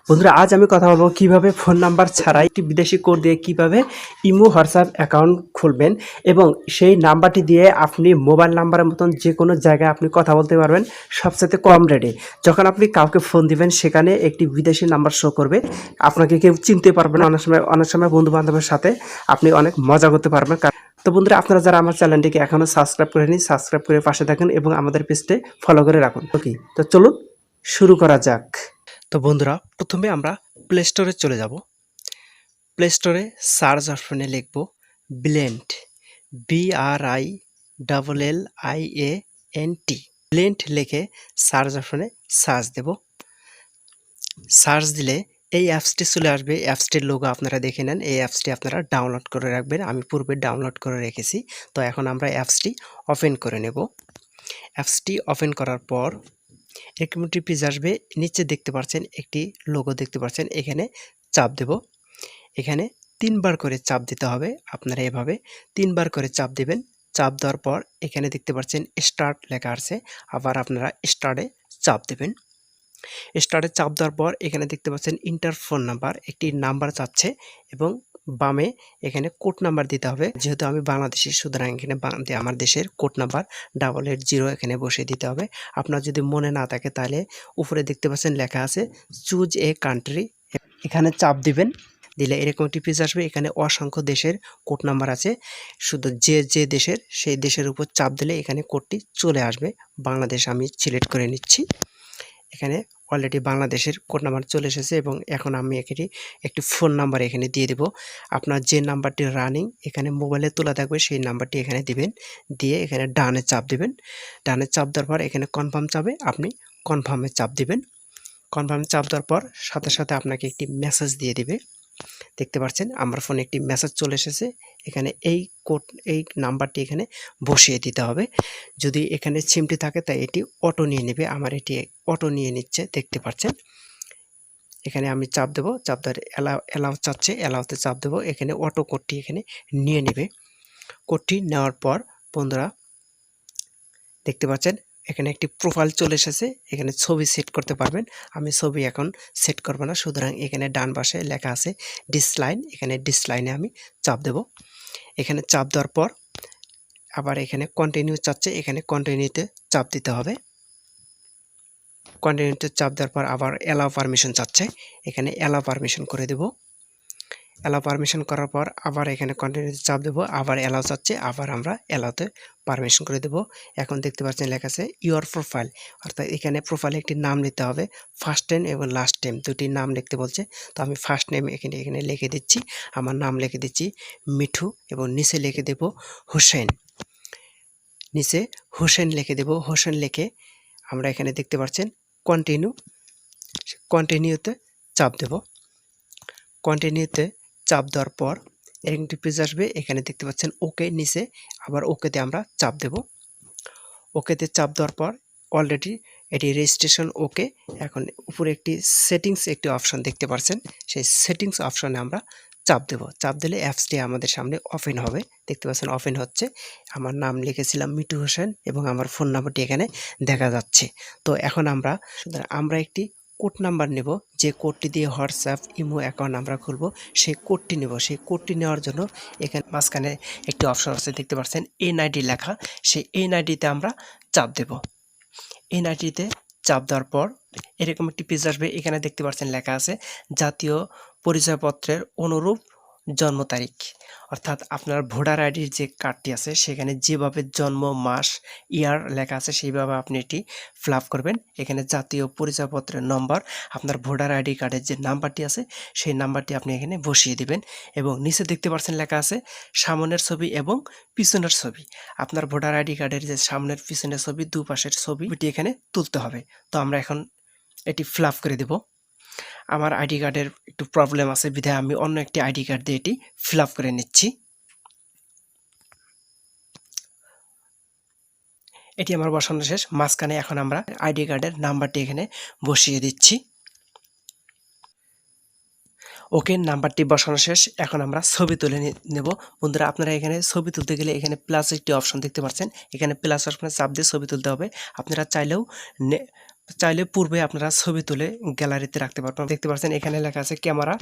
বন্ধুরা আজ আমি কথা বলবো কিভাবে ফোন নাম্বার ছাড়াই একটি বিদেশি কোড দিয়ে কিভাবে ইমো হোয়াটসঅ্যাপ অ্যাকাউন্ট খুলবেন এবং সেই নাম্বারটি দিয়ে আপনি মোবাইল নাম্বারের মতন যে কোনো জায়গায় আপনি কথা বলতে পারবেন সবচেয়ে কম রেটে। যখন আপনি কাউকে ফোন দিবেন সেখানে একটি বিদেশি নাম্বার শো করবে, আপনাকে কেউ চিনতে পারবে না। অনেক সময় বন্ধু বান্ধবের সাথে আপনি অনেক মজা করতে পারবেন। তো বন্ধুরা আপনারা যারা আমার চ্যানেলটিকে এখনও সাবস্ক্রাইব করেনি সাবস্ক্রাইব করে পাশে থাকুন এবং আমাদের পেজটি ফলো করে রাখুন। ওকে, তো চলুন শুরু করা যাক। তো বন্ধুরা প্রথমে আমরা প্লে স্টোরে চলে যাব। প্লে স্টোরে সার্চ অপশনে লিখব ব্লেন্ড, BRILLIANT, ব্লেন্ড লিখে সার্চ অপশনে সার্চ দেব। সার্চ দিলে এই অ্যাপসটি চলে আসবে। অ্যাপসটির লোগো আপনারা দেখে নেন। এই অ্যাপসটি আপনারা ডাউনলোড করে রাখবেন। আমি পূর্বে ডাউনলোড করে রেখেছি। তো এখন আমরা অ্যাপসটি ওপেন করে নেব। অ্যাপসটি ওপেন করার পর এরকম একটি পেজ আসবে। নিচে দেখতে পাচ্ছেন একটি লোগো দেখতে পাচ্ছেন, এখানে চাপ দেব। এখানে 3 বার করে চাপ দিতে হবে। আপনারা এভাবে 3 বার করে চাপ দিবেন। চাপ দেওয়ার পর এখানে দেখতে পাচ্ছেন স্টার্ট লেখা আছে, আবার আপনারা স্টার্টে চাপ দেবেন। স্টার্টে চাপ দেওয়ার পর এখানে দেখতে পাচ্ছেন ইন্টার ফোন নাম্বার, একটি নাম্বার চাচ্ছে এবং বামে এখানে কোড নাম্বার দিতে হবে। যেহেতু আমি বাংলাদেশি সুতরাং এখানে আমার দেশের কোড নাম্বার 880 এখানে বসিয়ে দিতে হবে। আপনার যদি মনে না থাকে তাহলে উপরে দেখতে পাচ্ছেন লেখা আছে চুজ এ কান্ট্রি, এখানে চাপ দিবেন। দিলে এরকম একটি পেজ আসবে। এখানে অসংখ্য দেশের কোড নাম্বার আছে, শুধু যে দেশের সেই দেশের উপর চাপ দিলে এখানে কোডটি চলে আসবে। বাংলাদেশ আমি সিলেক্ট করে নিচ্ছি। এখানে অলরেডি বাংলাদেশের কোড নাম্বার চলে এসেছে এবং এখন আমি এখানে একটি ফোন নাম্বার এখানে দিয়ে দেব। আপনার যে নাম্বারটি রানিং এখানে মোবাইলে তোলা থাকবে সেই নাম্বারটি এখানে দিবেন। দিয়ে এখানে ডানে চাপ দিবেন। ডানে চাপ দেওয়ার পর এখানে কনফার্ম চাপে আপনি কনফার্মে চাপ দিবেন। কনফার্মে চাপ দেওয়ার পর সাথে সাথে আপনাকে একটি মেসেজ দিয়ে দিবে। দেখতে পাচ্ছেন আমার ফোনে একটি মেসেজ চলে এসেছে। এখানে এই নাম্বারটি এখানে বসিয়ে দিতে হবে। যদি এখানে সিমটি থাকে তাই এটি অটো নিয়ে নেবে। আমার এটি অটো নিয়ে নিচ্ছে, দেখতে পাচ্ছেন। এখানে আমি চাপ দেব। চাপ দেওয়ার অ্যালাউ চাচ্ছে, অ্যালাউতে চাপ দেব। এখানে অটো কোডটি এখানে নিয়ে নেবে। কোডটি নেওয়ার পর বন্ধুরা দেখতে পাচ্ছেন এখানে একটি প্রোফাইল চলে এসেছে। এখানে ছবি সেট করতে পারবেন। আমি ছবি এখন সেট করব না, সুতরাং এখানে ডান পাশে লেখা আছে ডিসলাইন, এখানে ডিসলাইনে আমি চাপ দেব। এখানে চাপ দেওয়ার পর আবার এখানে কন্টিনিউ চাচ্ছে, এখানে কন্টিনিউতে চাপ দিতে হবে। কন্টিনিউতে চাপ দেওয়ার পর আবার অ্যালাউ পারমিশন চাচ্ছে, এখানে অ্যালাউ পারমিশন করে দেব। অ্যালাউ পারমিশন করার পর আবার এখানে কন্টিনিউতে চাপ দেবো, আবার অ্যালাউ চাচ্ছে, আবার আমরা অ্যালাউতে পারমিশন করে দেব। এখন দেখতে পাচ্ছেন লেখা আছে ইউর প্রোফাইল, অর্থাৎ এখানে প্রোফাইলে একটি নাম নিতে হবে। ফার্স্ট নেম এবং লাস্ট নেম দুটি নাম লিখতে বলছে। তো আমি ফার্স্ট নেম এখানে লিখে দিচ্ছি, আমার নাম লিখে দিচ্ছি মিঠু এবং নিচে লিখে দেব হোসেন। নিচে হোসেন লিখে দেব। হোসেন লিখে আমরা এখানে দেখতে পাচ্ছেন কন্টিনিউতে চাপ দেব। কন্টিনিউতে চাপ দেওয়ার পর এরকম একটি পেজ আসবে। এখানে দেখতে পাচ্ছেন ওকে, নিচে আবার ওকেতে আমরা চাপ দেব। ওকেতে চাপ দেওয়ার পর অলরেডি এটি রেজিস্ট্রেশন ওকে। এখন উপরে একটি সেটিংস একটি অপশন দেখতে পাচ্ছেন, সেই সেটিংস অপশনে আমরা চাপ দেব। চাপ দিলে অ্যাপসটি আমাদের সামনে ওপেন হবে। দেখতে পাচ্ছেন ওপেন হচ্ছে। আমার নাম লিখেছিলাম মিঠু হোসেন এবং আমার ফোন নাম্বারটি এখানে দেখা যাচ্ছে। তো এখন আমরা একটি কোড নাম্বার নেব, যে কোডটি দিয়ে হোয়াটসঅ্যাপ ইমো অ্যাকাউন্ট আমরা খুলব সেই কোডটি নেব। সেই কোডটি নেওয়ার জন্য এখানে মাঝখানে একটি অপশন আছে দেখতে পাচ্ছেন এনআইডি লেখা, সেই এনআইডিতে আমরা চাপ দেব। এনআইডিতে চাপ দেওয়ার পর এরকম একটি পেজ আসবে। এখানে দেখতে পাচ্ছেন লেখা আছে জাতীয় পরিচয়পত্রের অনুরূপ জন্ম তারিখ, অর্থাৎ আপনার ভোটার আইডির যে কার্ডটি আছে সেখানে যেভাবে জন্ম মাস ইয়ার লেখা আছে সেইভাবে আপনি এটি ফিল আপ করবেন। এখানে জাতীয় পরিচয়পত্রের নম্বর, আপনার ভোটার আইডি কার্ডের যে নাম্বারটি আছে সেই নাম্বারটি আপনি এখানে বসিয়ে দিবেন এবং নিচে দেখতে পাচ্ছেন লেখা আছে সামনের ছবি এবং পিছনের ছবি। আপনার ভোটার আইডি কার্ডের যে সামনের পিছনের ছবি দুপাশের ছবিটি এখানে তুলতে হবে। তো আমরা এখন এটি ফিল আপ করে দেব। আমার আইডি কার্ডের একটু প্রবলেম আছে বিধায় আমি অন্য একটি আইডি কার্ড দিয়ে এটি ফিল আপ করে নিচ্ছি। এটি আমার বসানো শেষ। মাঝখানে এখন আমরা আইডি কার্ডের নাম্বারটি এখানে বসিয়ে দিচ্ছি। ওকে, নাম্বারটি বসানো শেষ। এখন আমরা ছবি তুলে নেব। বন্ধুরা আপনারা এখানে ছবি তুলতে গেলে এখানে প্লাস একটি অপশন দেখতে পাচ্ছেন, এখানে প্লাস অপশনে চাপ দিয়ে ছবি তুলতে হবে। আপনারা চাইলেও চাইলে পূর্বে আপনারা ছবি তুলে গ্যালারিতে রাখতে পারবেন। দেখতে পাচ্ছেন এখানে লেখা আছে ক্যামেরা,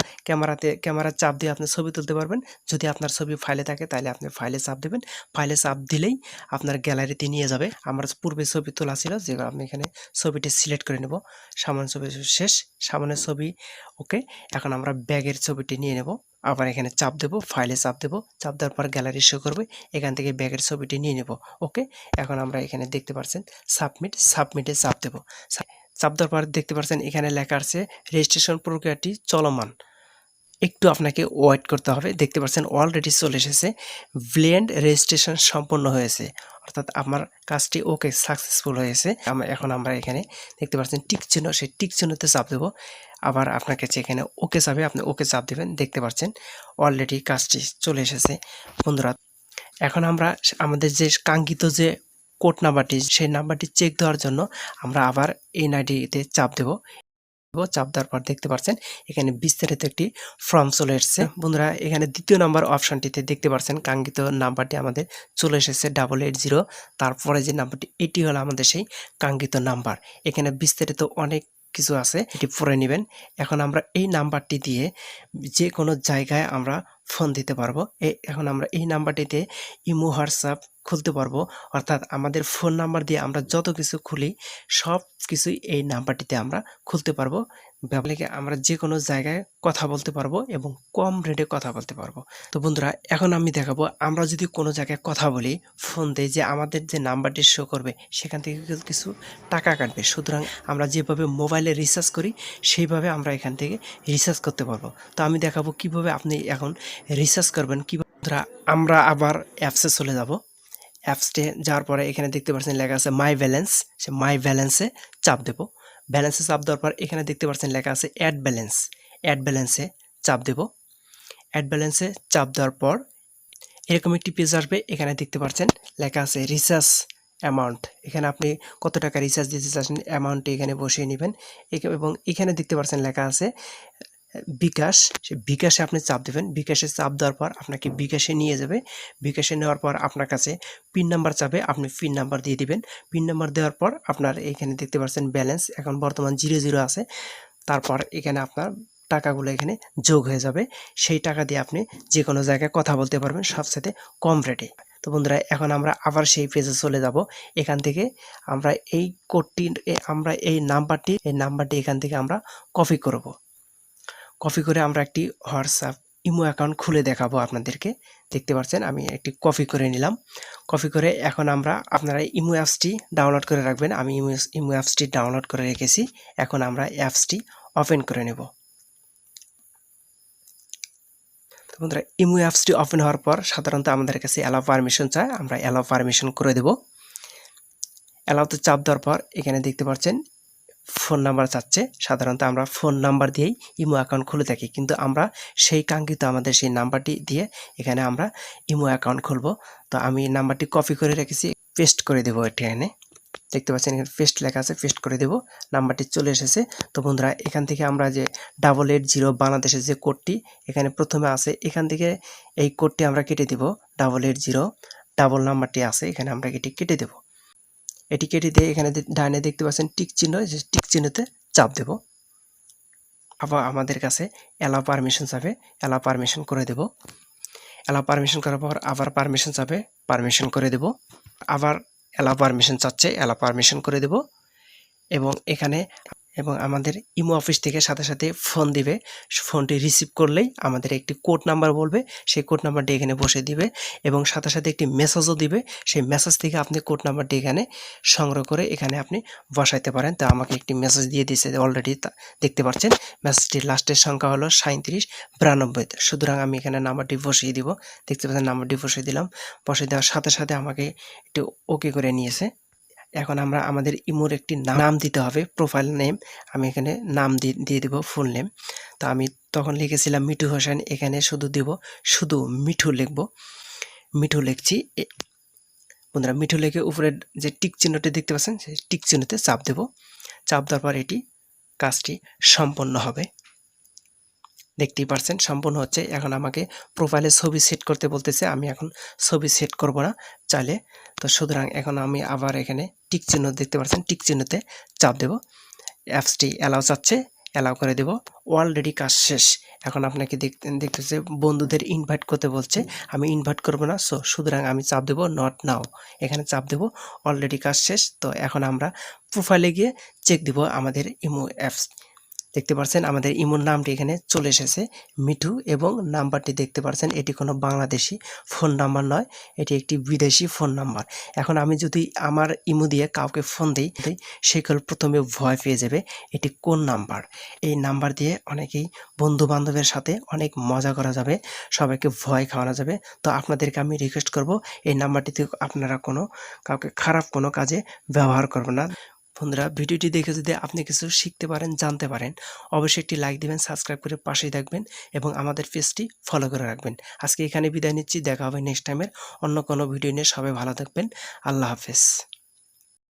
ক্যামেরার চাপ দিয়ে আপনি ছবি তুলতে পারবেন। যদি আপনার ছবি ফাইলে থাকে তাহলে আপনি ফাইলে চাপ দেবেন। ফাইলে চাপ দিলেই আপনার গ্যালারিতে নিয়ে যাবে। আমার পূর্বে ছবি তোলা ছিল, যেগুলো আমি এখানে ছবিটি সিলেক্ট করে নেব। সামনের ছবি শেষ, সামনের ছবি ওকে। এখন আমরা ব্যাগের ছবিটি নিয়ে নেব। আবার এখানে চাপ দেব, ফাইলে চাপ দেব, চাপ দেওয়ার পর গ্যালারি শো করবে। এখান থেকে ব্যাগের ছবিটি নিয়ে নেব। ওকে, এখন আমরা এখানে দেখতে পাচ্ছেন সাবমিটে চাপ দেব। চাপ দেওয়ার পর দেখতে পাচ্ছেন এখানে লেখা আছে রেজিস্ট্রেশন প্রক্রিয়াটি চলমান, একটু আপনাকে ওয়েট করতে হবে। দেখতে পাচ্ছেন অলরেডি চলে এসেছে, ব্লেন্ড রেজিস্ট্রেশন সম্পন্ন হয়েছে, অর্থাৎ আমার কাজটি ওকে সাকসেসফুল হয়েছে। এখন আমরা এখানে দেখতে পাচ্ছেন টিক চিহ্ন, সেই টিক চিহ্নতে চাপ দেবো। আবার আপনার কাছে এখানে ওকে চাপে আপনি ওকে চাপ দেবেন। দেখতে পাচ্ছেন অলরেডি কাজটি চলে এসেছে। বন্ধুরা, এখন আমরা আমাদের যে কাঙ্ক্ষিত যে কোড নাম্বারটি, সেই নাম্বারটি চেক দেওয়ার জন্য আমরা আবার এনআইডিতে চাপ দেব। চাপ দেওয়ার পর দেখতে পাচ্ছেন এখানে বিস্তারিত একটি ফর্ম চলে এসেছে। বন্ধুরা, এখানে দ্বিতীয় নাম্বার অপশনটিতে দেখতে পাচ্ছেন কাঙ্ক্ষিত নাম্বারটি আমাদের চলে এসেছে 880। তারপরে যে নাম্বারটি, এটি হলো আমাদের সেই কাঙ্ক্ষিত নাম্বার। এখানে বিস্তারিত অনেক কিছু আছে, এটি পড়ে নেবেন। এখন আমরা এই নাম্বারটি দিয়ে যে কোনো জায়গায় আমরা ফোন দিতে পারবো। এখন আমরা এই নাম্বারটিতে ইমো, হোয়াটসঅ্যাপ খুলতে পারবো। অর্থাৎ আমাদের ফোন নাম্বার দিয়ে আমরা যত কিছু খুলি সব কিছুই এই নাম্বারটিতে আমরা খুলতে পারবো। ব্যবহারে আমরা যে কোনো জায়গায় কথা বলতে পারবো এবং কম রেটে কথা বলতে পারবো। তো বন্ধুরা, এখন আমি দেখাবো আমরা যদি কোনো জায়গায় কথা বলি, ফোন দেই, যে আমাদের যে নাম্বারটি শো করবে সেখান থেকে কিছু টাকা কাটবে। সুতরাং আমরা যেভাবে মোবাইলে রিচার্জ করি সেইভাবে আমরা এখান থেকে রিচার্জ করতে পারবো। তো আমি দেখাবো কিভাবে আপনি এখন রিচার্জ করবেন। কিভাবে আমরা আবার অ্যাপসে চলে যাব। অ্যাপসে যাওয়ার পরে এখানে দেখতে পাচ্ছেন লেখা আছে মাই ব্যালেন্স, সে মাই ব্যালেন্সে চাপ দেব। ব্যালেন্সে চাপ দেওয়ার পর এখানে দেখতে পাচ্ছেন লেখা আছে অ্যাড ব্যালেন্স, অ্যাড ব্যালেন্সে চাপ দেব। অ্যাড ব্যালেন্সে চাপ দেওয়ার পর এরকম একটি পেজ আসবে। এখানে দেখতে পাচ্ছেন লেখা আছে রিচার্জ অ্যামাউন্ট। এখানে আপনি কত টাকা রিচার্জ দিতে চাচ্ছেন অ্যামাউন্টটি এখানে বসিয়ে নেবেন। এবং এখানে দেখতে পাচ্ছেন লেখা আছে বিকাশ, সে বিকাশে আপনি চাপ দেবেন। বিকাশে চাপ দেওয়ার পর আপনাকে বিকাশে নিয়ে যাবে। বিকাশে নেওয়ার পর আপনার কাছে পিন নাম্বার চাবে, আপনি পিন নাম্বার দিয়ে দিবেন। পিন নাম্বার দেওয়ার পর আপনার এখানে দেখতে পাচ্ছেন ব্যালেন্স এখন বর্তমান 00 আছে। তারপর এখানে আপনার টাকাগুলো এখানে যোগ হয়ে যাবে। সেই টাকা দিয়ে আপনি যে কোনো জায়গায় কথা বলতে পারবেন সবচেয়ে কম রেটে। তো বন্ধুরা, এখন আমরা আবার সেই পেজে চলে যাব। এখান থেকে আমরা এই কোডটি, আমরা এই নাম্বারটি এখান থেকে আমরা কপি করব। কপি করে আমরা একটি হোয়াটসঅ্যাপ ইমো অ্যাকাউন্ট খুলে দেখাবো আপনাদেরকে। দেখতে পাচ্ছেন আমি একটি কপি করে নিলাম। কপি করে এখন আপনারা ইমো অ্যাপসটি ডাউনলোড করে রাখবেন। আমি ইমো অ্যাপসটি ডাউনলোড করে রেখেছি। এখন আমরা অ্যাপসটি ওপেন করে নেব। তো বন্ধুরা, ইমো অ্যাপসটি ওপেন হওয়ার পর সাধারণত আমাদের কাছে অ্যালাউ পারমিশন চায়, আমরা অ্যালাউ পারমিশন করে দেব। অ্যালাউতে চাপ দেওয়ার পর এখানে দেখতে পাচ্ছেন ফোন নাম্বার চাচ্ছে। সাধারণত আমরা ফোন নাম্বার দিয়েই ইমো অ্যাকাউন্ট খুলে থাকি, কিন্তু আমরা সেই কাঙ্ক্ষিত আমাদের সেই নাম্বারটি দিয়ে এখানে আমরা ইমো অ্যাকাউন্ট খুলব। তো আমি নাম্বারটি কপি করে রেখেছি, পেস্ট করে দেবো এখানে। দেখতে পাচ্ছেন এখানে পেস্ট লেখা আছে, পেস্ট করে দেব। নাম্বারটি চলে এসেছে। তো বন্ধুরা, এখান থেকে আমরা যে 880 বাংলাদেশের যে কোডটি এখানে প্রথমে আছে, এখান থেকে এই কোডটি আমরা কেটে দেব। 880 ডাবল নাম্বারটি আছে, এখানে আমরা এটি কেটে দেব। এটি কেটে দিয়ে এখানে ডানে দেখতে পাচ্ছেন টিক চিহ্ন, যে টিক চিহ্নতে চাপ দেব। আবার আমাদের কাছে অ্যালাউ পারমিশন চাবে, অ্যালাউ পারমিশন করে দেব। অ্যালাউ পারমিশন করার পর আবার পারমিশন চাবে, পারমিশন করে দেব। আবার অ্যালাউ পারমিশন চাচ্ছে, অ্যালাউ পারমিশন করে দেব। এবং আমাদের ইমো অফিস থেকে সাথে সাথে ফোন দিবে। ফোনটি রিসিভ করলেই আমাদের একটি কোড নাম্বার বলবে, সেই কোড নাম্বারটি এখানে বসে দিবে এবং সাথে সাথে একটি মেসেজও দিবে। সেই মেসেজ থেকে আপনি কোড নাম্বারটি এখানে সংগ্রহ করে এখানে আপনি বসাইতে পারেন। তা আমাকে একটি মেসেজ দিয়ে দিয়েছে অলরেডি, দেখতে পাচ্ছেন মেসেজটির লাস্টের সংখ্যা হলো 3792। সুতরাং আমি এখানে নাম্বারটি বসিয়ে দিব। দেখতে পাচ্ছেন নাম্বারটি বসিয়ে দিলাম। বসিয়ে দেওয়ার সাথে সাথে আমাকে একটু ওকে করে নিয়েছে। এখন আমরা আমাদের ইমোর একটি নাম দিতে হবে, প্রোফাইল নেম। আমি এখানে নাম দিয়ে দেব, ফুল নেম। তো আমি তখন লিখেছিলাম মিঠু হোসেন, এখানে শুধু মিঠু লিখব। মিঠু লিখছি। বন্ধুরা, মিঠু লিখে উপরে যে টিক চিহ্নটি দেখতে পাচ্ছেন সেই টিক চিহ্নতে চাপ দেব। চাপ দেওয়ার পর এটি কাজটি সম্পন্ন হবে। দেখতেই পারছেন সম্পূর্ণ হচ্ছে। এখন আমাকে প্রোফাইলে ছবি সেট করতে বলতেছে। আমি এখন ছবি সেট করব না চাইলে। তো সুতরাং এখন আমি আবার এখানে টিক চিহ্ন দেখতে পাচ্ছেন, টিক চিহ্নতে চাপ দেব। অ্যাপসটি অ্যালাউ চাচ্ছে, অ্যালাউ করে দেব। অলরেডি কাজ শেষ। এখন আপনাকে দেখতেছে বন্ধুদের ইনভাইট করতে বলছে। আমি ইনভাইট করব না। সুতরাং আমি চাপ দেব নট নাও। এখানে চাপ দেব। অলরেডি কাজ শেষ। তো এখন আমরা প্রোফাইলে গিয়ে চেক দিব আমাদের ইমো অ্যাপস। দেখতে পাচ্ছেন আমাদের ইমোর নামটি এখানে চলে এসেছে মিঠু, এবং নাম্বারটি দেখতে পাচ্ছেন এটি কোনো বাংলাদেশি ফোন নাম্বার নয়, এটি একটি বিদেশি ফোন নাম্বার। এখন আমি যদি আমার ইমো দিয়ে কাউকে ফোন দিই, সে কেউ প্রথমে ভয় পেয়ে যাবে এটি কোন নাম্বার। এই নাম্বার দিয়ে অনেকেই বন্ধু বান্ধবের সাথে অনেক মজা করা যাবে, সবাইকে ভয় খাওয়ানো যাবে। তো আপনাদেরকে আমি রিকোয়েস্ট করব এই নাম্বারটিতে আপনারা কাউকে খারাপ কোনো কাজে ব্যবহার করবেন না। বন্ধুরা, ভিডিওটি দেখে যদি আপনি কিছু শিখতে পারেন, জানতে পারেন, অবশ্যই একটি লাইক দিবেন, সাবস্ক্রাইব করে পাশেই থাকবেন এবং আমাদের পেজটি ফলো করে রাখবেন। আজকে এখানে বিদায় নিচ্ছি। দেখা হবে নেক্সট টাইমের অন্য কোনো ভিডিও নিয়ে। সবাই ভালো থাকবেন। আল্লাহ হাফেজ।